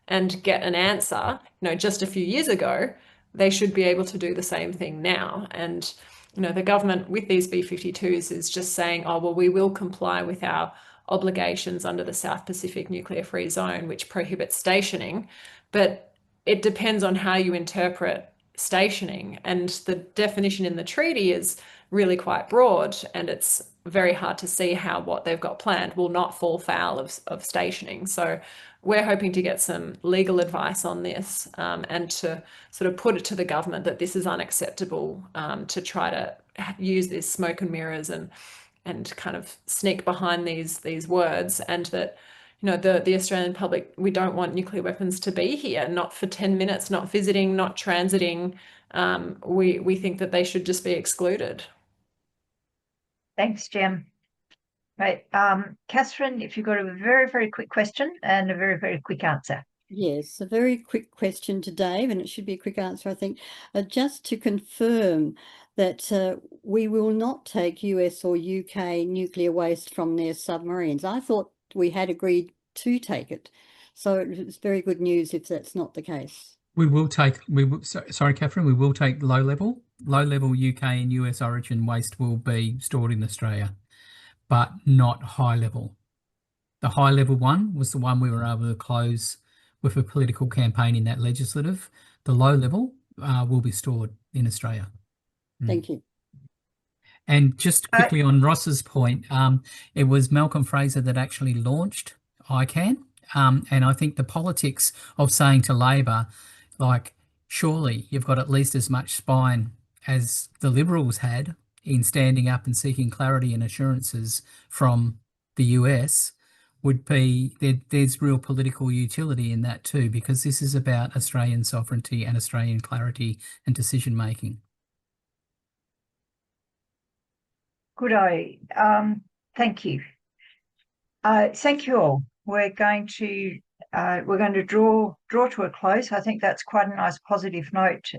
and get an answer, you know, just a few years ago, they should be able to do the same thing now. And, you know, the government with these B-52s is just saying, oh, well, we will comply with our obligations under the South Pacific Nuclear Free Zone, which prohibits stationing. But it depends on how you interpret stationing. And the definition in the treaty is really quite broad, and it's very hard to see how what they've got planned will not fall foul of stationing. So we're hoping to get some legal advice on this and to sort of put it to the government that this is unacceptable, to try to use this smoke and mirrors and kind of sneak behind these words, and that, you know, the Australian public, we don't want nuclear weapons to be here, not for 10 minutes, not visiting, not transiting. We think that they should just be excluded. Thanks, Jem. Right. Catherine, if you've got a very, very quick question and a very, very quick answer. Yes, a very quick question to Dave, and it should be a quick answer, I think. Just to confirm that we will not take US or UK nuclear waste from their submarines. I thought we had agreed to take it. So it's very good news if that's not the case. Sorry, Catherine, we will take low level UK and US origin waste will be stored in Australia, but not high level. The high level one was the one we were able to close with a political campaign in that legislative. The low level will be stored in Australia. Thank you. And just quickly on Ross's point, it was Malcolm Fraser that actually launched ICAN. And I think the politics of saying to Labor, like, surely you've got at least as much spine as the Liberals had in standing up and seeking clarity and assurances from the US, would be there's real political utility in that too, because this is about Australian sovereignty and Australian clarity and decision making. Good eye. Thank you. Thank you all. We're going to draw to a close. I think that's quite a nice positive note.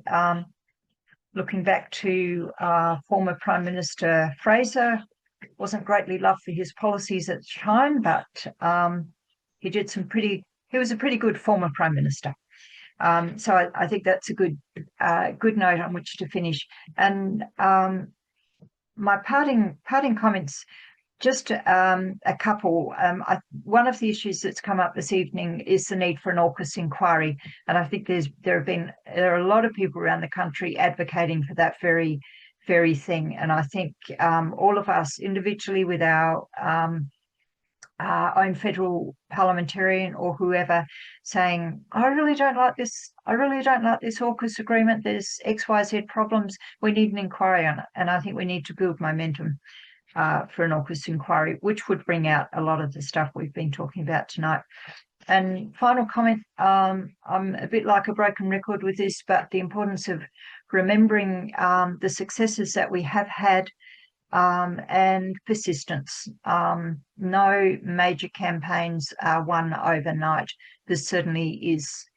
Looking back to former Prime Minister Fraser, wasn't greatly loved for his policies at the time, but he was a pretty good former Prime Minister. So I think that's a good note on which to finish. And my parting comments, just a couple. One of the issues that's come up this evening is the need for an AUKUS inquiry, and I think there are a lot of people around the country advocating for that very thing. And I think all of us individually, with our own federal parliamentarian or whoever, saying, I really don't like this AUKUS agreement, there's XYZ problems, we need an inquiry on it. And I think we need to build momentum for an AUKUS inquiry, which would bring out a lot of the stuff we've been talking about tonight. And final comment, I'm a bit like a broken record with this, but the importance of remembering the successes that we have had, and persistence. No major campaigns are won overnight. This certainly is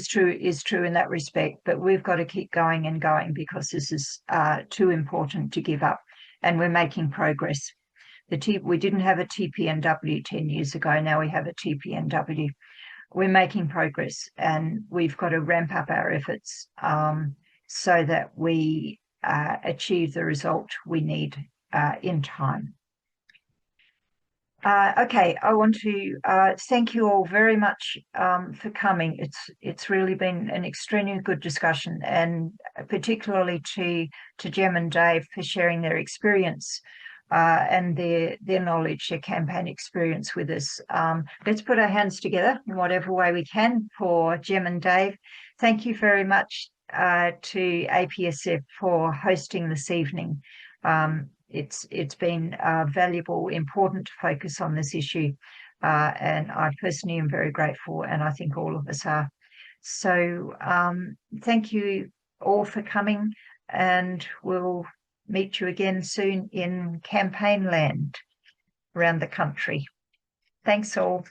true in that respect, but we've got to keep going and going, because this is too important to give up, and we're making progress. We didn't have a TPNW 10 years ago, now we have a TPNW. We're making progress, and we've got to ramp up our efforts so that we achieve the result we need in time. Okay, I want to thank you all very much for coming. It's really been an extremely good discussion, and particularly to Jem and Dave for sharing their experience and their knowledge, their campaign experience with us. Let's put our hands together in whatever way we can for Jem and Dave. Thank you very much to APSF for hosting this evening. It's been valuable, important to focus on this issue, and I personally am very grateful, and I think all of us are. So thank you all for coming, and we'll meet you again soon in campaign land around the country. Thanks all.